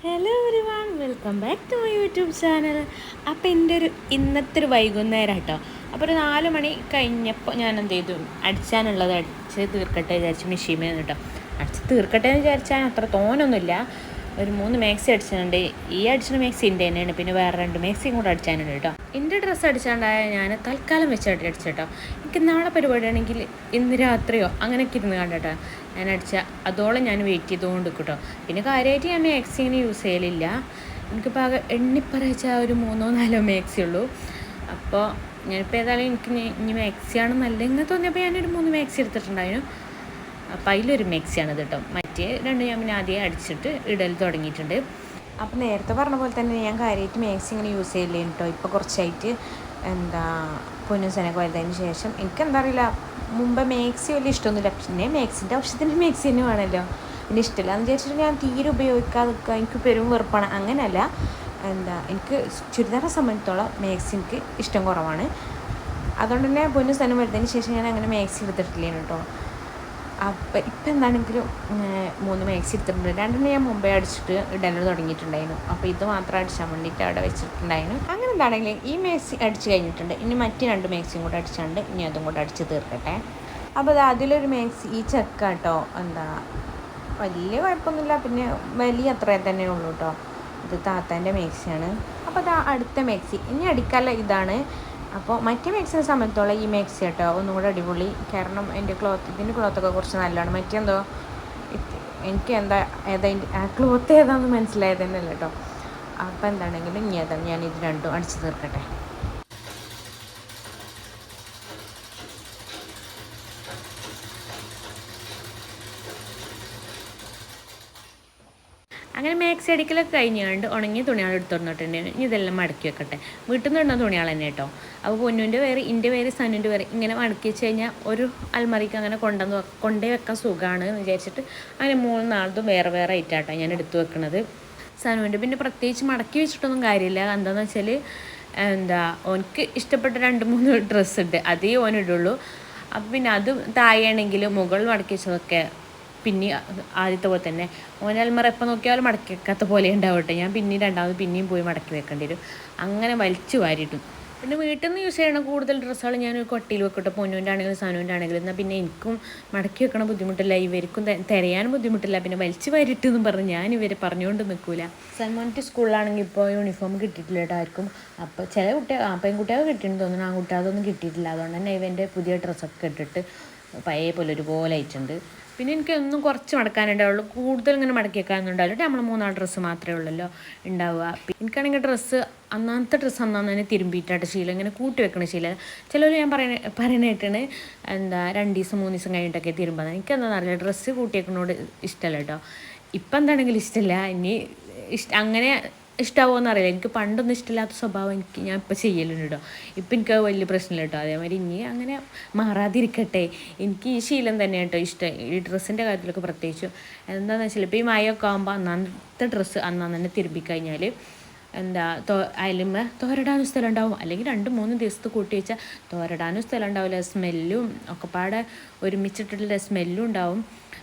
Hello everyone, welcome back to my YouTube channel. അപ്പോൾ എൻ്റെ ഇന്നത്തെ ഒരു വൈകുന്നേരം കേട്ടോ. അപ്പോൾ ഒരു 4 മണി കഴിഞ്ഞപ്പോൾ ഞാൻ എന്ത് ചെയ്തു, അടിച്ചാനുള്ളത് അടിച്ച് തീർക്കട്ടെ വിചാരിച്ച് മെഷീനിൽ കേട്ടോ. അടിച്ച് തീർക്കട്ടെ എന്ന് വിചാരിച്ചാൽ അത്ര തോനൊന്നുമില്ല. ഒരു 3 മാക്സി അടിച്ചിട്ടുണ്ട്. ഈ അടിച്ചിട്ട് മാക്സി എൻ്റെ തന്നെയാണ്, പിന്നെ വേറെ 2 മാക്സിയും കൂടെ അടിച്ചാനുണ്ട് കേട്ടോ. എൻ്റെ ഡ്രസ്സ് അടിച്ചാണ്ടായ ഞാൻ തൽക്കാലം വെച്ചായിട്ട് അടിച്ചേട്ടോ. എനിക്ക് നാളെ പരിപാടിയാണെങ്കിൽ ഇന്ന് രാത്രിയോ അങ്ങനെയൊക്കെ ഇരുന്ന് കണ്ടേട്ടോ ഞാൻ അടിച്ച അതോളം ഞാൻ വെയിറ്റ് ചെയ്തുകൊണ്ട് കേട്ടോ. പിന്നെ കാര്യമായിട്ട് ഞാൻ മാക്സി ഇങ്ങനെ യൂസ് ചെയ്യലില്ല. എനിക്കിപ്പോൾ ആകെ എണ്ണിപ്പറയിച്ചാൽ ഒരു 3-4 മാക്സി ഉള്ളൂ. അപ്പോൾ ഞാനിപ്പോൾ ഏതായാലും എനിക്ക് ഇനി മാക്സിയാണ് നല്ലതെന്ന് തോന്നിയപ്പോൾ ഞാനൊരു 3 മാക്സി എടുത്തിട്ടുണ്ടായിരുന്നു. അപ്പോൾ അതിലൊരു മാക്സിയാണിത് കേട്ടോ. മറ്റേ 2 ഞാൻ പിന്നെ ആദ്യം അടിച്ചിട്ട് ഇടൽ തുടങ്ങിയിട്ടുണ്ട്. അപ്പോൾ നേരത്തെ പറഞ്ഞ പോലെ തന്നെ ഞാൻ കാര്യമായിട്ട് മാക്സി ഇങ്ങനെ യൂസ് ചെയ്യില്ലേ കേട്ടോ. ഇപ്പോൾ കുറച്ചായിട്ട് പൊന്നൂസനൊക്കെ വലുതതിന് ശേഷം എനിക്കെന്താ അറിയില്ല, മുമ്പ് മാക്സി വലിയ ഇഷ്ടമൊന്നുമില്ല. പിന്നെ മാക്സിൻ്റെ ആവശ്യത്തിന് മാക്സി തന്നെ വേണമല്ലോ. പിന്നെ ഇഷ്ടമില്ല എന്ന് വിചാരിച്ചിട്ട് ഞാൻ തീരെ ഉപയോഗിക്കാതെ നിൽക്കുക. എനിക്ക് പെരും വെറുപ്പാണ്. അങ്ങനെയല്ല, എനിക്ക് ചുരിദാറെ സംബന്ധിച്ചോളം മാക്സി എനിക്ക് ഇഷ്ടം കുറവാണ്. അതുകൊണ്ട് തന്നെ പൊന്നൂസനം വലുതതിന് ശേഷം ഞാൻ അങ്ങനെ മാക്സി എടുത്തിട്ടില്ല കേട്ടോ. അപ്പം ഇപ്പം എന്താണെങ്കിലും 3 മാക്സി എടുത്തിട്ടുണ്ട്. 2 ഞാൻ മുമ്പേ അടിച്ചിട്ട് ഇടല് തുടങ്ങിയിട്ടുണ്ടായിരുന്നു. അപ്പോൾ ഇത് മാത്രം അടിച്ചാൽ വേണ്ടിയിട്ട് അവിടെ വെച്ചിട്ടുണ്ടായിരുന്നു. അങ്ങനെ എന്താണെങ്കിലും ഈ മാക്സി അടിച്ച് കഴിഞ്ഞിട്ടുണ്ട്. ഇനി മറ്റ് 2 മാക്സിയും കൂടെ അടിച്ചാണ്ട് ഇനി അതും കൂടെ അടിച്ച് തീർക്കട്ടെ. അപ്പോൾ അത് അതിലൊരു മാക്സി ഈ ചെക്ക കേട്ടോ, വലിയ കുഴപ്പമൊന്നുമില്ല. പിന്നെ വലിയ അത്രയും തന്നെ ഉള്ളൂ കേട്ടോ. ഇത് താത്താൻ്റെ മാക്സിയാണ്. അപ്പോൾ അത് അടുത്ത മാക്സി ഇനി അടിക്കാനുള്ള ഇതാണ്. അപ്പോൾ മറ്റേ മാക്സിനെ സംബന്ധിച്ചോളം ഈ മാക്സി കേട്ടോ ഒന്നും കൂടെ അടിപൊളി. കാരണം ഇതിൻ്റെ ക്ലോത്തൊക്കെ കുറച്ച് നല്ലതാണ്. മറ്റെന്തോ എനിക്ക് ആ ക്ലോത്ത് ഏതാണെന്ന് മനസ്സിലായത് തന്നെ അല്ല കേട്ടോ. അപ്പോൾ എന്താണെങ്കിലും ഇനി ഏതാണ് ഞാൻ ഇത് 2 അടിച്ച് തീർക്കട്ടെ. അങ്ങനെ മാക്സി അടിക്കലൊക്കെ കഴിഞ്ഞുകൊണ്ട് ഉണങ്ങിയ തുണികൾ എടുത്തു വന്നിട്ടുണ്ട്. ഇനി ഇതെല്ലാം മടക്കി വെക്കട്ടെ. വീട്ടിൽ നിന്ന് ഇടുന്ന തുണികൾ തന്നെ കേട്ടോ. അപ്പോൾ പൊന്നൂൻ്റെ വേറെ ഇൻ്റെ വേറെ സനുൻ്റെ വേറെ ഇങ്ങനെ മടക്കി വെച്ച് കഴിഞ്ഞാൽ ഒരു അൽമറിക്ക് അങ്ങനെ കൊണ്ടേ വെക്കാൻ സുഖമാണ് എന്ന് വിചാരിച്ചിട്ട് അങ്ങനെ 3-4 വേറെ വേറെ ആയിട്ടാട്ടോ ഞാൻ എടുത്തു വെക്കുന്നത്. സനുവിൻ്റെ പിന്നെ പ്രത്യേകിച്ച് മടക്കി വെച്ചിട്ടൊന്നും കാര്യമില്ല. എന്താണെന്ന് വെച്ചാൽ ഓനക്ക് ഇഷ്ടപ്പെട്ട 2-3 ഡ്രസ്സ് ഉണ്ട്, അതേ ഓനിടുള്ളൂ. അപ്പോൾ പിന്നെ അത് താഴെയാണെങ്കിൽ മുകളിൽ മടക്കി വെച്ചതൊക്കെ പിന്നെ ആദ്യത്തെ പോലെ തന്നെ ഓനൽമറ എപ്പോൾ നോക്കിയാലും മടക്കി വെക്കാത്ത പോലെ ഉണ്ടാവട്ടെ. ഞാൻ പിന്നെയും പോയി മടക്കി വെക്കേണ്ടി വരും. അങ്ങനെ വലിച്ചു വാരിയിട്ടും. പിന്നെ വീട്ടിൽ നിന്ന് യൂസ് ചെയ്യണ കൂടുതൽ ഡ്രസ്സുകൾ ഞാൻ കൊട്ടിയിൽ വെക്കട്ടെ. പൊന്നൂൻ്റെ ആണെങ്കിലും സനുവിൻ്റെ ആണെങ്കിലും. എന്നാൽ പിന്നെ എനിക്കും മടക്കി വെക്കണ ബുദ്ധിമുട്ടില്ല, ഇവർക്കും തിരയാനും ബുദ്ധിമുട്ടില്ല. പിന്നെ വലിച്ചു വാരിട്ടെന്നും പറഞ്ഞ് ഞാൻ ഇവരെ പറഞ്ഞുകൊണ്ട് നിൽക്കില്ല. സൽമാൻ്റെ സ്കൂളിലാണെങ്കിൽ ഇപ്പോൾ യൂണിഫോം കിട്ടിയിട്ടില്ല കേട്ടോ ആർക്കും. അപ്പോൾ ചില പെൺകുട്ടികൾക്ക് കിട്ടിയെന്ന് തോന്നുന്നു, ആൺകുട്ടികൾ അതൊന്നും കിട്ടിയിട്ടില്ല. അതുകൊണ്ട് തന്നെ ഇവൻ്റെ പുതിയ ഡ്രസ്സൊക്കെ ഇട്ടിട്ട് പഴയ പോലെ ഒരുപോലെ ആയിട്ടുണ്ട്. പിന്നെ എനിക്കൊന്നും കുറച്ച് മടക്കാനുണ്ടാവുള്ളൂ, കൂടുതൽ ഇങ്ങനെ മടക്കി വെക്കാനൊന്നുണ്ടാവില്ല. നമ്മൾ 3-4 ഡ്രസ്സ് മാത്രമേ ഉള്ളല്ലോ ഉണ്ടാവുക. എനിക്കാണെങ്കിൽ ഡ്രസ്സ് അന്നത്തെ ഡ്രസ്സ് തന്നെ തിരുമ്പിയിട്ടായിട്ട് ശീലം, ഇങ്ങനെ കൂട്ടി വെക്കണ ശീലം. ചിലർ ഞാൻ പറയുന്നതായിട്ടാണ് 2 ദിവസം 3 ദിവസം കഴിഞ്ഞിട്ടൊക്കെ തിരുമ്പാൻ. എനിക്കെന്താണെന്ന് അറിയില്ല, ഡ്രസ്സ് കൂട്ടി വെക്കണോട് ഇഷ്ടമല്ല കേട്ടോ. ഇപ്പം എന്താണെങ്കിലും ഇഷ്ടമല്ല. ഇനി അങ്ങനെ ഇഷ്ടമാവുമെന്ന് അറിയില്ല. എനിക്ക് പണ്ടൊന്നും ഇഷ്ടമില്ലാത്ത സ്വഭാവം ഞാൻ ഇപ്പോൾ ചെയ്യലുണ്ട് കേട്ടോ. ഇപ്പം എനിക്ക് വലിയ പ്രശ്നമില്ല കേട്ടോ. അതേമാതിരി ഇനി അങ്ങനെ മാറാതിരിക്കട്ടെ. എനിക്ക് ഈ ശീലം തന്നെ കേട്ടോ ഇഷ്ടം, ഈ ഡ്രസ്സിൻ്റെ കാര്യത്തിലൊക്കെ പ്രത്യേകിച്ചും. എന്താണെന്ന് വെച്ചാൽ ഇപ്പോൾ ഈ മഴയൊക്കെ ആകുമ്പോൾ അന്നത്തെ ഡ്രസ്സ് തന്നെ തിരുമ്പിക്കഴിഞ്ഞാൽ അതിലുമ്മ തോരടാനും സ്ഥലം ഉണ്ടാവും. അല്ലെങ്കിൽ 2-3 ദിവസത്ത് കൂട്ടി വെച്ചാൽ തോരടാനും സ്ഥലം ഉണ്ടാവില്ല. സ്മെല്ലും ഒക്കെ പാടെ ഒരുമിച്ചിട്ടുള്ള സ്മെല്ലും ഉണ്ടാവും.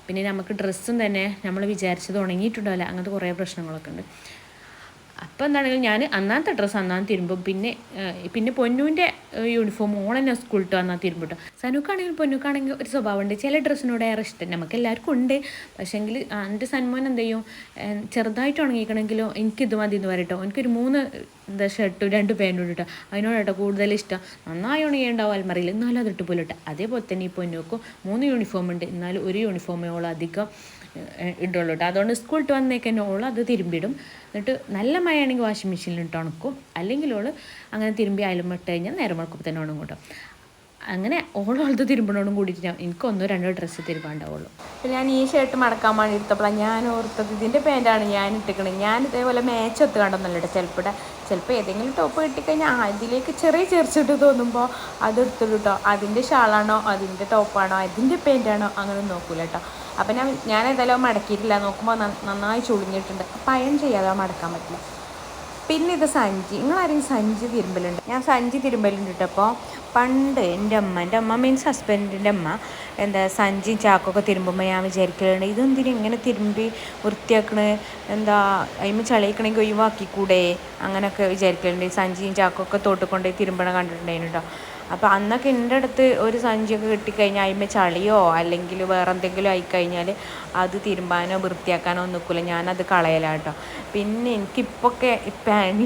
പിന്നെ നമുക്ക് ഡ്രസ്സും തന്നെ നമ്മൾ വിചാരിച്ചത് ഉണങ്ങിയിട്ടുണ്ടാവില്ല. അങ്ങനത്തെ കുറേ പ്രശ്നങ്ങളൊക്കെ ഉണ്ട്. അപ്പോൾ എന്താണെങ്കിലും ഞാൻ അന്നത്തെ ഡ്രസ്സ് തിരുമ്പും. പിന്നെ പൊന്നൂൻ്റെ യൂണിഫോം ഓളെന്നെ സ്കൂളിട്ട് തിരുമ്പും കേട്ടോ. സനുക്കാണെങ്കിലും പൊന്നൂക്കാണെങ്കിലും ഒരു സ്വഭാവമുണ്ട്, ചില ഡ്രസ്സിനോട് ഏറെ ഇഷ്ടം. നമുക്ക് എല്ലാവർക്കും ഉണ്ട്. പക്ഷേങ്കിൽ എൻ്റെ സന്മാൻ എന്ത് ചെയ്യും, ചെറുതായിട്ട് ഉണങ്ങിക്കണമെങ്കിലോ എനിക്കിത് മതി എന്ന് പറയട്ടോ. എനിക്കൊരു 3 ഷർട്ടും 2 പാൻറ്റും ഉണ്ട് കേട്ടോ. അതിനോട് കേട്ടോ കൂടുതൽ ഇഷ്ടം. നന്നായി ഉണങ്ങിയുണ്ടാവും അൽമറിയിൽ, എന്നാലും അതിട്ട് പോലെ ഇട്ട്. അതേപോലെ തന്നെ ഈ പൊന്നൂക്കും 3 യൂണിഫോം ഉണ്ട്, എന്നാലും ഒരു യൂണിഫോമേ ഓൾ അധികം ഇടുള്ളൂ കേട്ടോ. അതുകൊണ്ട് സ്കൂളിട്ട് വന്നേക്കന്നെ ഓൾ അത് തിരുമ്പിടും. എന്നിട്ട് നല്ല മഴയാണെങ്കിൽ വാഷിംഗ് മെഷീനിലിട്ട് ഉണക്കും. അല്ലെങ്കിൽ ഓൾ അങ്ങനെ തിരുമ്പി അയലും ഇട്ട് കഴിഞ്ഞാൽ നേരം മുളക്കുമ്പോൾ തന്നെ ഉണങ്ങും കേട്ടോ. അങ്ങനെ ഓളത് തിരുമ്പണോടും കൂടിയിട്ട് എനിക്ക് 1-2 ഡ്രസ്സ് തിരുമ്പാണ്ടാവുള്ളൂ. അപ്പോൾ ഞാൻ ഈ ഷർട്ട് മടക്കാൻ വേണ്ടി എടുത്തപ്പോഴാണ് ഞാൻ ഓർത്തത് ഇതിൻ്റെ പാൻറ്റാണ് ഞാൻ ഇട്ടിക്കണത്. ഞാൻ ഇതേപോലെ മാച്ചൊത്ത് കണ്ടെന്നല്ല കേട്ടോ. ചിലപ്പോൾ ഏതെങ്കിലും ടോപ്പ് കിട്ടിക്കഴിഞ്ഞാൽ ഇതിലേക്ക് ചെറിയ ചേർച്ചിട്ട് തോന്നുമ്പോൾ അത് എടുത്തിട്ടു കേട്ടോ. അതിൻ്റെ ഷാളാണോ അതിൻ്റെ ടോപ്പാണോ അതിൻ്റെ പാൻറ്റാണോ അങ്ങനെ നോക്കൂല കേട്ടോ. അപ്പം ഞാൻ ഏതായാലും മടക്കിയിട്ടില്ല. നോക്കുമ്പോൾ നന്നായി ചുളിഞ്ഞിട്ടുണ്ട്. അപ്പം അയൺ ചെയ്യാതെ മടക്കാൻ പറ്റില്ല. പിന്നെ ഇത് സഞ്ചി, നിങ്ങളാരെങ്കിലും സഞ്ചി തിരുമ്പലുണ്ട്? ഞാൻ സഞ്ചി തിരുമ്പലുണ്ട് കേട്ടോ. അപ്പോൾ പണ്ട് എൻ്റെ അമ്മ മീൻസ് ഹസ്ബൻഡിൻ്റെ അമ്മ എന്താ സഞ്ചിയും ചാക്കൊക്കെ തിരുമ്പുമ്പോൾ ഞാൻ വിചാരിക്കലുണ്ട് ഇതെന്തിനും ഇങ്ങനെ തിരുമ്പി വൃത്തിയാക്കണേ, എന്താ അതിന് ചളിയിക്കണമെങ്കിൽ ഒഴിവാക്കിക്കൂടെ അങ്ങനെയൊക്കെ വിചാരിക്കലുണ്ട്. സഞ്ചിയും ചാക്കൊക്കെ തോട്ടിക്കൊണ്ട് തിരുമ്പണം കണ്ടിട്ടുണ്ടായിരുന്നു കേട്ടോ. അപ്പോൾ അന്നൊക്കെ എൻ്റെ അടുത്ത് ഒരു സഞ്ചിയൊക്കെ കിട്ടിക്കഴിഞ്ഞാൽ അതിന്മേൽ ചളിയോ അല്ലെങ്കിൽ വേറെ എന്തെങ്കിലും ആയിക്കഴിഞ്ഞാൽ അത് തിരുമ്പാനോ വൃത്തിയാക്കാനോ നിൽക്കില്ല, ഞാനത് കളയലാട്ടോ. പിന്നെ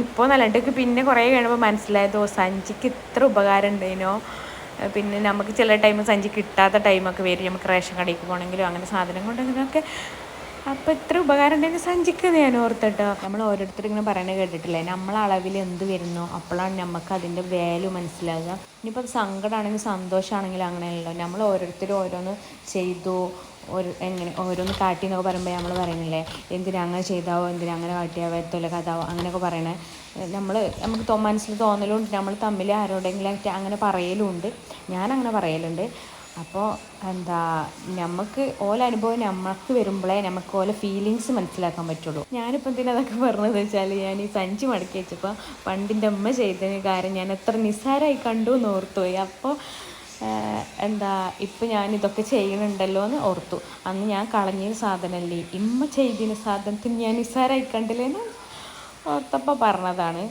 ഇപ്പോൾ നല്ലതൊക്കെ പിന്നെ കുറേ കഴിയുമ്പോൾ മനസ്സിലായതോ സഞ്ചിക്ക് ഇത്ര ഉപകാരം ഉണ്ടേനോ. പിന്നെ നമുക്ക് ചില ടൈം സഞ്ചി കിട്ടാത്ത ടൈമൊക്കെ വരും, നമുക്ക് റേഷൻ കടയിലേക്ക് പോകണമെങ്കിലും അങ്ങനെ സാധനം കൊണ്ടെങ്കിലൊക്കെ. അപ്പോൾ ഇത്ര ഉപകാരം ഉണ്ടെങ്കിൽ സഞ്ചിക്ക് ഞാൻ ഓർത്തിട്ടോ. നമ്മൾ ഓരോരുത്തരും ഇങ്ങനെ പറയുന്നത് കേട്ടിട്ടില്ലേ, നമ്മളെ അളവിൽ എന്ത് വരുന്നോ അപ്പോഴാണ് നമുക്ക് അതിൻ്റെ വാല്യൂ മനസ്സിലാകുക. ഇനിയിപ്പോൾ സങ്കടമാണെങ്കിൽ സന്തോഷമാണെങ്കിലും അങ്ങനെയല്ലോ, നമ്മൾ ഓരോരുത്തരും ഓരോന്ന് ചെയ്തു എങ്ങനെ ഓരോന്ന് കാട്ടി എന്നൊക്കെ പറയുമ്പോൾ നമ്മൾ പറയുന്നില്ലേ എന്തിനാ അങ്ങനെ ചെയ്താവോ, എന്തിനാ അങ്ങനെ കാട്ടിയാവോ, എത്തല്ല കഥാവോ അങ്ങനെയൊക്കെ പറയണേ. നമുക്ക് മനസ്സിൽ തോന്നലുണ്ട്, നമ്മൾ തമ്മിൽ ആരോടെങ്കിലും അങ്ങനെ പറയലുണ്ട്, ഞാനങ്ങനെ പറയലുണ്ട്. അപ്പോൾ എന്താ നമുക്ക് അനുഭവം നമുക്ക് വരുമ്പോഴേ നമുക്ക് ഓലെ ഫീലിങ്സ് മനസ്സിലാക്കാൻ പറ്റുള്ളൂ. ഞാനിപ്പോൾ എന്തിനാ അതൊക്കെ പറഞ്ഞതെന്ന് വെച്ചാൽ, ഞാൻ ഈ സഞ്ചി മടക്കി വെച്ചപ്പോൾ പണ്ടിൻ്റെ അമ്മ ചെയ്തതിന് കാര്യം ഞാൻ എത്ര നിസ്സാരമായി കണ്ടു എന്ന് ഓർത്തുപോയി. അപ്പോൾ ഇപ്പം ഞാനിതൊക്കെ ചെയ്യണുണ്ടല്ലോ എന്ന് ഓർത്തു. അന്ന് ഞാൻ കളഞ്ഞൊരു സാധനമല്ലേ ഇമ്മ ചെയ്തിന് സാധനത്തിന് ഞാൻ നിസ്സാരമായി കണ്ടില്ലേന്ന് ഓർത്തപ്പോൾ പറഞ്ഞതാണ്.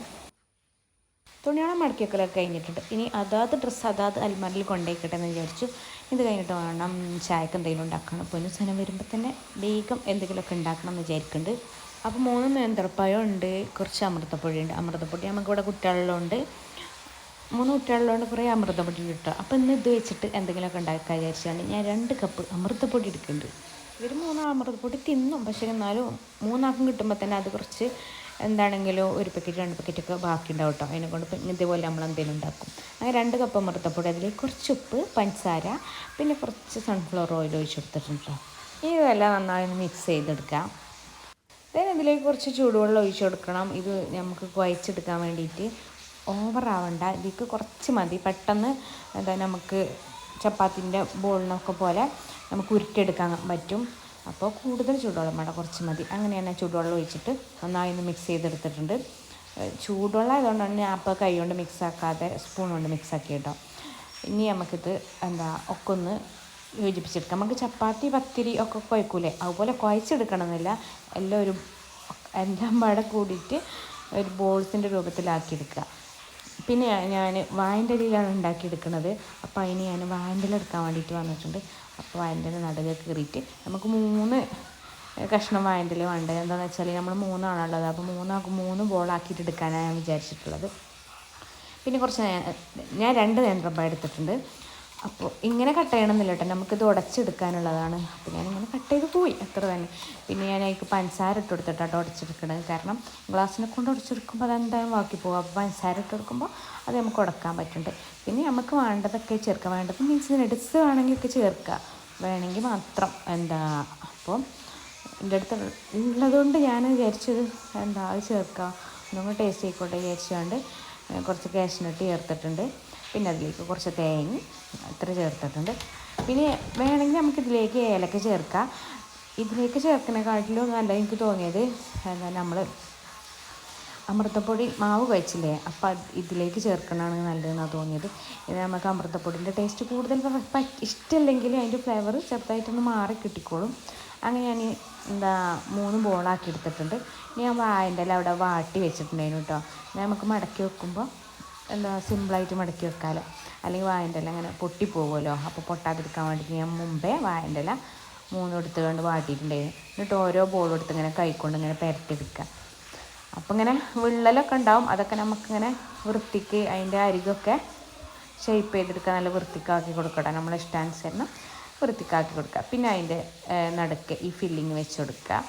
തുണിയോളം മടക്കി വെക്കലൊക്കെ കഴിഞ്ഞിട്ടുണ്ട്. ഇനി അതാത് ഡ്രസ്സ് അതാത് അൽമാരിൽ കൊണ്ടുപോയിക്കട്ടെ എന്ന് വിചാരിച്ചു. ഇത് കഴിഞ്ഞിട്ട് വേണം ചായക്ക് എന്തെങ്കിലും ഉണ്ടാക്കണം. പൊന്നു സ്ഥലം വരുമ്പോൾ തന്നെ വേഗം എന്തെങ്കിലുമൊക്കെ ഉണ്ടാക്കണം എന്ന് വിചാരിക്കുന്നുണ്ട്. അപ്പോൾ 3 നേന്ത്രപ്പഴം ഉണ്ട്, കുറച്ച് അമൃതപ്പൊടി ഉണ്ട്. അമൃതപ്പൊടി നമുക്കിവിടെ കുട്ടികളുള്ളതുകൊണ്ട് 3 കുട്ടികളുള്ളതുകൊണ്ട് കുറേ അമൃതപ്പൊടി കിട്ടുക. അപ്പോൾ ഇന്ന് ഇത് വെച്ചിട്ട് എന്തെങ്കിലുമൊക്കെ ഉണ്ടാക്കാൻ വിചാരിച്ചാണ് ഞാൻ 2 കപ്പ് അമൃതപ്പൊടി എടുക്കുന്നുണ്ട്. ഇവർ 3 അമൃതപ്പൊടി തിന്നും, പക്ഷേ എന്നാലും 3 ആൾക്കും കിട്ടുമ്പോൾ തന്നെ അത് കുറച്ച് എന്താണെങ്കിലും 1 പാക്കറ്റ് 2 പാക്കറ്റൊക്കെ ബാക്കി ഉണ്ടാവും കേട്ടോ. അതിനെക്കൊണ്ട് ഇതേപോലെ നമ്മൾ എന്തെങ്കിലും ഉണ്ടാക്കും. അങ്ങനെ 2 കപ്പ് അമൃതപ്പൊടി, അതിലേക്ക് കുറച്ച് ഉപ്പ്, പഞ്ചസാര, പിന്നെ കുറച്ച് സൺഫ്ലവർ ഓയിൽ ഒഴിച്ച് കൊടുത്തിട്ടുണ്ട് കേട്ടോ. ഇതെല്ലാം നന്നായി മിക്സ് ചെയ്തെടുക്കാം. ഇതിലേക്ക് കുറച്ച് ചൂടുവെള്ളം ഒഴിച്ച് കൊടുക്കണം. ഇത് നമുക്ക് കുഴച്ചെടുക്കാൻ വേണ്ടിയിട്ട് ഓവറാവണ്ട, ഇതിലേക്ക് കുറച്ച് മതി. പെട്ടെന്ന് നമുക്ക് ചപ്പാത്തിൻ്റെ ബോളിനൊക്കെ പോലെ നമുക്ക് ഉരുട്ടിയെടുക്കാൻ പറ്റും. അപ്പോൾ കൂടുതൽ ചൂടുവെള്ളം വേണ്ട, കുറച്ച് മതി. അങ്ങനെ തന്നെ ചൂടുവെള്ളം ഒഴിച്ചിട്ട് നന്നായി ഒന്ന് മിക്സ് ചെയ്തെടുത്തിട്ടുണ്ട്. ചൂടുവെള്ളം ആയതുകൊണ്ടാണ് ഞാൻ അപ്പോൾ കൈ കൊണ്ട് മിക്സാക്കാതെ സ്പൂൺ കൊണ്ട് മിക്സാക്കി കേട്ടോ. ഇനി നമുക്കിത് ഒക്കെ ഒന്ന് യോജിപ്പിച്ചെടുക്കാം. നമുക്ക് ചപ്പാത്തി പത്തിരി ഒക്കെ കുഴക്കൂലേ, അതുപോലെ കുഴച്ചെടുക്കണമെന്നില്ല, എല്ലാം പാടെ കൂടിയിട്ട് ഒരു ബോൾസിൻ്റെ രൂപത്തിലാക്കിയെടുക്കുക. പിന്നെ ഞാൻ വാഴൻ്റെ ഇലയിലാണ് ഉണ്ടാക്കിയെടുക്കുന്നത്. അപ്പോൾ അതിന് ഞാൻ വാഴൻ്റെ ഇല എടുക്കാൻ വേണ്ടിയിട്ട് വന്നിട്ടുണ്ട്. അപ്പോൾ വാഴൻ്റെ ഇല നടുക കീറിയിട്ട് നമുക്ക് 3 കഷ്ണം വാഴൻ്റെ ഇല വേണ്ടത്. എന്താണെന്ന് വെച്ചാൽ നമ്മൾ 3 ആണുള്ളത്, അപ്പോൾ 3 ബോളാക്കിയിട്ട് എടുക്കാനാണ് ഞാൻ വിചാരിച്ചിട്ടുള്ളത്. പിന്നെ കുറച്ച് ഞാൻ 2 നേന്ത്രപ്പഴം എടുത്തിട്ടുണ്ട്. അപ്പോൾ ഇങ്ങനെ കട്ട് ചെയ്യണമെന്നില്ല കേട്ടോ, നമുക്കിത് ഉടച്ചെടുക്കാനുള്ളതാണ്. അപ്പോൾ ഞാനിങ്ങനെ കട്ട് ചെയ്ത് പോയി, അത്ര തന്നെ. പിന്നെ ഞാൻ അതിലേക്ക് പഞ്ചസാര ഇട്ട് കൊടുത്തിട്ടാണ് ഉടച്ചെടുക്കണത്. കാരണം ഗ്ലാസ്സിനെ കൊണ്ട് ഉടച്ചെടുക്കുമ്പോൾ അതെന്തായാലും ബാക്കി പോകും. അപ്പോൾ പഞ്ചസാര ഇട്ട് കൊടുക്കുമ്പോൾ അത് നമുക്ക് ഉടക്കാൻ പറ്റുന്നുണ്ട്. പിന്നെ നമുക്ക് വേണ്ടതൊക്കെ ചേർക്കാം. വേണ്ടത് മീൻസ് നട്സ് വേണമെങ്കിൽ ഒക്കെ ചേർക്കുക, വേണമെങ്കിൽ മാത്രം. അപ്പോൾ എൻ്റെ അടുത്ത് ഉള്ളതുകൊണ്ട് ഞാൻ വിചാരിച്ചത് അത് ചേർക്കാം, ഒന്നും ടേസ്റ്റ് ആയിക്കോട്ടെ വിചാരിച്ചുകൊണ്ട് കുറച്ച് കാഷ്നട്ട് ചേർത്തിട്ടുണ്ട്. പിന്നെ അതിലേക്ക് കുറച്ച് തേങ്ങ ഇത്ര ചേർത്തിട്ടുണ്ട്. പിന്നെ വേണമെങ്കിൽ നമുക്കിതിലേക്ക് ഏലക്ക ചേർക്കാം. ഇതിലേക്ക് ചേർക്കുന്നതിനെക്കാട്ടിലും നല്ല എനിക്ക് തോന്നിയത് നമ്മൾ അമൃതപ്പൊടി മാവ് കഴിച്ചില്ലേ, അപ്പോൾ ഇതിലേക്ക് ചേർക്കണതാണ് നല്ലതെന്നാണ് തോന്നിയത്. ഇത് നമുക്ക് അമൃതപ്പൊടിൻ്റെ ടേസ്റ്റ് കൂടുതൽ ഇഷ്ടമല്ലെങ്കിൽ അതിൻ്റെ ഫ്ലേവർ ചെറുതായിട്ടൊന്ന് മാറി കിട്ടിക്കോളും. അങ്ങനെ ഞാൻ 3 ബോളാക്കി എടുത്തിട്ടുണ്ട്. ഞാൻ വാഴൻ്റെ ഇല അവിടെ വാട്ടി വെച്ചിട്ടുണ്ടായിരുന്നു കേട്ടോ. നമുക്ക് മടക്കി വെക്കുമ്പോൾ സിമ്പിളായിട്ട് മടക്കി വെക്കാമല്ലോ, അല്ലെങ്കിൽ വാഴൻ്റെ ഇല അങ്ങനെ പൊട്ടിപ്പോകുമല്ലോ. അപ്പോൾ പൊട്ടാതിരിക്കാൻ വേണ്ടിയിട്ട് ഞാൻ മുമ്പേ വാഴൻ്റെ ഇല 3 എടുത്തുകൊണ്ട് വാട്ടിയിട്ടുണ്ടായിരുന്നു. എന്നിട്ട് ഓരോ ബോളും എടുത്ത് ഇങ്ങനെ കൈക്കൊണ്ട് ഇങ്ങനെ പുരട്ടിയെടുക്കുക. അപ്പോൾ ഇങ്ങനെ വിള്ളലൊക്കെ ഉണ്ടാവും, അതൊക്കെ നമുക്കിങ്ങനെ വൃത്തിക്ക് അതിൻ്റെ അരികൊക്കെ ഷേപ്പ് ചെയ്തെടുക്കുക, നല്ല വൃത്തിക്കാക്കി കൊടുക്കട്ടെ, നമ്മളെ ഇഷ്ടാനുസരണം വൃത്തിക്കാക്കി കൊടുക്കുക. പിന്നെ അതിൻ്റെ നടുക്ക് ഈ ഫില്ലിങ് വെച്ച് കൊടുക്കുക.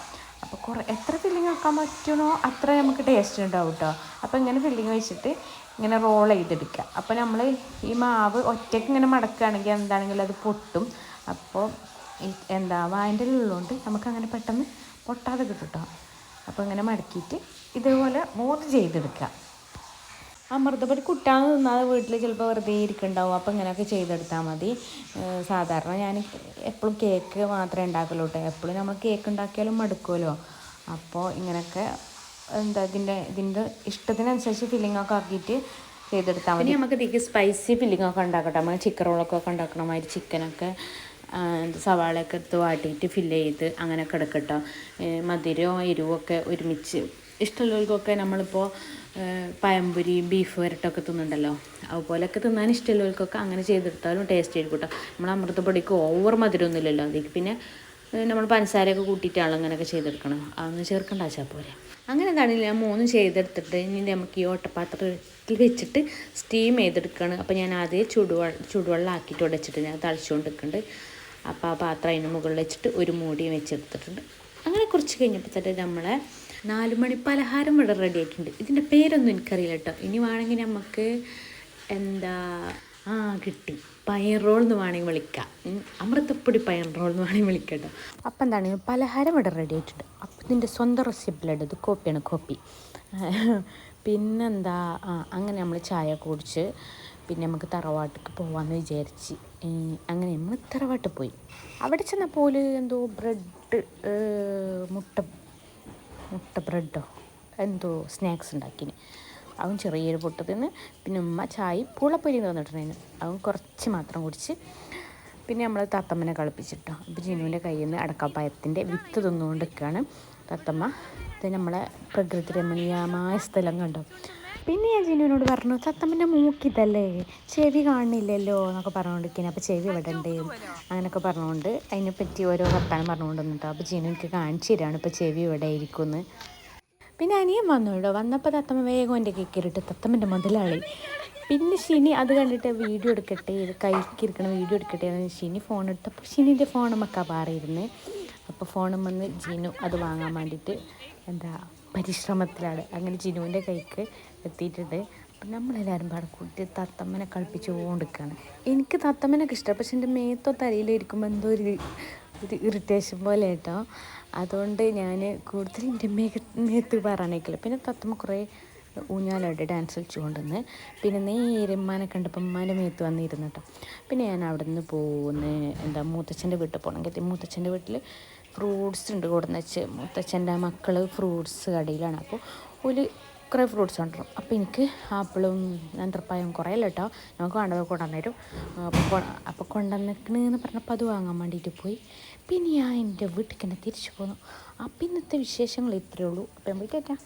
അപ്പോൾ എത്ര ഫില്ലിങ് വെക്കാൻ പറ്റുമോ അത്ര നമുക്ക് ടേസ്റ്റ് ഉണ്ടാവും കേട്ടോ. അപ്പോൾ ഇങ്ങനെ ഫില്ലിങ് വെച്ചിട്ട് ഇങ്ങനെ റോൾ ചെയ്തെടുക്കുക. അപ്പോൾ നമ്മൾ ഈ മാവ് ഒറ്റയ്ക്ക് ഇങ്ങനെ മടക്കുകയാണെങ്കിൽ എന്താണെങ്കിലും അത് പൊട്ടും. അപ്പോൾ വാഴൻ്റെ ഉള്ളതുകൊണ്ട് നമുക്കങ്ങനെ പെട്ടെന്ന് പൊട്ടാതെ കിട്ടും കേട്ടോ. അപ്പോൾ ഇങ്ങനെ മടക്കിയിട്ട് ഇതേപോലെ 3 ചെയ്തെടുക്കുക. അമൃതപ്പൊടി കുട്ടാന്ന് തിന്നാതെ വീട്ടിൽ ചിലപ്പോൾ വെറുതെ ഇരിക്കുന്നുണ്ടാവും. അപ്പോൾ ഇങ്ങനെയൊക്കെ ചെയ്തെടുത്താൽ മതി. സാധാരണ ഞാൻ എപ്പോഴും കേക്ക് മാത്രമേ ഉണ്ടാക്കലുള്ളൂ കേട്ടോ. എപ്പോഴും നമ്മൾ കേക്ക് ഉണ്ടാക്കിയാലും മടുക്കുമല്ലോ. അപ്പോൾ ഇങ്ങനെയൊക്കെ എന്താ ഇതിൻ്റെ ഇഷ്ടത്തിനനുസരിച്ച് ഫില്ലിങ്ങൊക്കെ ആക്കിയിട്ട് ചെയ്തെടുത്താൽ മതി. നമുക്ക് ഇതിലേക്ക് സ്പൈസി ഫില്ലിങ്ങൊക്കെ ഉണ്ടാക്കട്ടെ. നമ്മൾ ചിക്കൻ റോളൊക്കെ ഉണ്ടാക്കണ മാതിരി ചിക്കനൊക്കെ സവാളയൊക്കെ എടുത്ത് വാട്ടിയിട്ട് ഫില്ല് ചെയ്ത് അങ്ങനെയൊക്കെ എടുക്കട്ടോ. മധുരവും എരിവൊക്കെ ഒരുമിച്ച് ഇഷ്ടമുള്ളവർക്കൊക്കെ നമ്മളിപ്പോൾ പഴംപൊരി ബീഫ് വരട്ടൊക്കെ തിന്നുന്നുണ്ടല്ലോ, അതുപോലെയൊക്കെ തിന്നാൻ ഇഷ്ടമുള്ളവർക്കൊക്കെ അങ്ങനെ ചെയ്തെടുത്താലും ടേസ്റ്റ് ആയിരിക്കും കേട്ടോ. നമ്മൾ അമൃതപ്പൊടിക്ക് ഓവർ മധുരമൊന്നുമില്ലല്ലോ അതിലേക്ക്. പിന്നെ നമ്മൾ പഞ്ചസാരയൊക്കെ കൂട്ടിയിട്ടാണ് അങ്ങനെയൊക്കെ ചെയ്തെടുക്കണം. അതൊന്ന് ചേർക്കേണ്ട ആച്ചാൽ പോരെ. അങ്ങനെ എന്താണെങ്കിലും ഞാൻ 3 ചെയ്തെടുത്തിട്ട് ഇനി നമുക്ക് ഈ ഓട്ടപാത്രത്തിൽ വെച്ചിട്ട് സ്റ്റീം ചെയ്തെടുക്കുകയാണ്. അപ്പോൾ ഞാൻ ആദ്യം ചൂടുവെള്ളം ആക്കിയിട്ട് ഉടച്ചിട്ട് ഞാൻ തളിച്ചുകൊണ്ട് നിൽക്കുന്നുണ്ട്. അപ്പോൾ ആ പാത്രം അതിന് മുകളിൽ വെച്ചിട്ട് ഒരു മൂടിയും വെച്ചെടുത്തിട്ടുണ്ട്. അങ്ങനെ കുറച്ച് കഴിഞ്ഞപ്പോൾ തന്നെ നമ്മളെ 4 മണി പലഹാരം ഇവിടെ റെഡി ആയിട്ടുണ്ട്. ഇതിൻ്റെ പേരൊന്നും എനിക്കറിയില്ല കേട്ടോ. ഇനി വേണമെങ്കിൽ നമുക്ക് കിട്ടി പയർ റോൾ എന്ന് വേണമെങ്കിൽ വിളിക്കാം, അമൃതപ്പൊടി പയർ റോൾ എന്ന് വേണമെങ്കിൽ വിളിക്കാം കേട്ടോ. അപ്പം എന്താണ് പലഹാരം ഇവിടെ റെഡി ആയിട്ടുണ്ട്. അപ്പം ഇതിൻ്റെ സ്വന്തം റെസിപ്പിയിലുണ്ട്, ഇത് കോപ്പിയാണ് കോപ്പി. പിന്നെന്താ അങ്ങനെ നമ്മൾ ചായ കുടിച്ച് പിന്നെ നമുക്ക് തറവാട്ടിലേക്ക് പോകാമെന്ന് വിചാരിച്ച് അങ്ങനെ നമ്മൾ തറവാട്ടിൽ പോയി. അവിടെ ചെന്നപ്പോൾ എന്തോ ബ്രെഡ് മുട്ട ബ്രെഡോ എന്തോ സ്നാക്സ് ഉണ്ടാക്കിന്. അവൻ ചെറിയൊരു പൊട്ട് തിന്ന്. പിന്നെ ഉമ്മ ചായ പൂളപ്പൊരി തന്നിട്ടുണ്ടായിരുന്നു, അവൻ കുറച്ച് മാത്രം കുടിച്ച്. പിന്നെ നമ്മൾ തത്തമ്മനെ കളിപ്പിച്ചിട്ടോ. അപ്പോൾ ജിനുവിൻ്റെ കയ്യിൽ നിന്ന് അടക്കാപ്പായത്തിൻ്റെ വിത്ത് തിന്നുകൊണ്ട് നിൽക്കുകയാണ് തത്തമ്മ. ഇത് നമ്മളെ പ്രകൃതി രമണീയമായ സ്ഥലം കണ്ടോ. പിന്നെ ഞാൻ ജിനുവിനോട് പറഞ്ഞു, തത്തമ്മൻ്റെ മൂക്കിതല്ലേ, ചെവി കാണുന്നില്ലല്ലോ എന്നൊക്കെ പറഞ്ഞുകൊണ്ടിരിക്കുന്നത്. അപ്പോൾ ചെവി ഇവിടെ ഉണ്ട് അങ്ങനെയൊക്കെ പറഞ്ഞുകൊണ്ട് അതിനെപ്പറ്റി ഓരോ വർത്താനം പറഞ്ഞുകൊണ്ട് വന്നിട്ടോ. അപ്പോൾ ജിനു എനിക്ക് കാണിച്ചു തരാണ് ഇപ്പോൾ ചെവി ഇവിടെ ആയിരിക്കുമെന്ന്. പിന്നെ അനിയൻ വന്നു കേട്ടോ. വന്നപ്പോൾ തത്തമ്മ വേഗം എൻ്റെ കേക്കിലിട്ട് തത്തമ്മൻ്റെ മുതലാളി. പിന്നെ ഷിനി അത് കണ്ടിട്ട് വീഡിയോ എടുക്കട്ടെ, ഇത് കൈക്കിരിക്കണ വീഡിയോ എടുക്കട്ടെ എന്ന് ഷിനി ഫോൺ എടുത്തപ്പോൾ ഷിനിൻ്റെ ഫോണുമൊക്കെ പാറിയിരുന്ന്. അപ്പോൾ ഫോണും വന്ന് ജിനു അത് വാങ്ങാൻ വേണ്ടിയിട്ട് പരിശ്രമത്തിലാണ്. അങ്ങനെ ജിനുവിൻ്റെ കൈക്ക് എത്തിയിട്ടുണ്ട്. അപ്പം നമ്മളെല്ലാവരും പാടെ കൂട്ടി തത്തമ്മനെ കളിപ്പിച്ച് കൊണ്ടിരിക്കുകയാണ്. എനിക്ക് തത്തമ്മനൊക്കെ ഇഷ്ടമാണ്, പക്ഷെ എൻ്റെ മേത്തോ തലയിലിരിക്കുമ്പോൾ എന്തോ ഒരു ഇറിറ്റേഷൻ പോലെ കേട്ടോ. അതുകൊണ്ട് ഞാൻ കൂടുതൽ എൻ്റെ മേത്ത് പറയാനേക്കില്ല. പിന്നെ തത്തമ്മ കുറേ ഊഞ്ഞാലായിട്ട് ഡാൻസ് കളിച്ചു കൊണ്ടുവന്ന്. പിന്നെ നേരെ ഉമ്മാനെ കണ്ടപ്പോൾ ഉമ്മാൻ്റെ മേത്ത് വന്നിരുന്നു കേട്ടോ. പിന്നെ ഞാൻ അവിടെ നിന്ന് മൂത്തച്ഛൻ്റെ വീട്ടിൽ പോകണമെങ്കിൽ മൂത്തച്ഛൻ്റെ വീട്ടിൽ ഫ്രൂട്ട്സ് ഉണ്ട് കൊടുന്ന് വെച്ച്. മൂത്തച്ഛൻ്റെ മക്കൾ ഫ്രൂട്ട്സ് കടയിലാണ്. അപ്പോൾ കുറേ ഫ്രൂട്ട്സ് കൊണ്ടുവരും. അപ്പോൾ എനിക്ക് ആപ്പിളും നേന്ത്രപ്പായും കുറേ അല്ല കേട്ടോ, നമുക്ക് വേണ്ടത് കൊണ്ടുവന്നേരും. അപ്പോൾ കൊണ്ടുവന്നിക്കണെന്ന് പറഞ്ഞപ്പോൾ അത് വാങ്ങാൻ വേണ്ടിയിട്ട് പോയി. പിന്നെ ഞാൻ എൻ്റെ വീട്ടിൽ തന്നെ തിരിച്ചു പോന്നു. അപ്പം ഇന്നത്തെ വിശേഷങ്ങൾ ഇത്രയേ ഉള്ളൂ. അപ്പം നമ്മൾ കേൾക്കാം.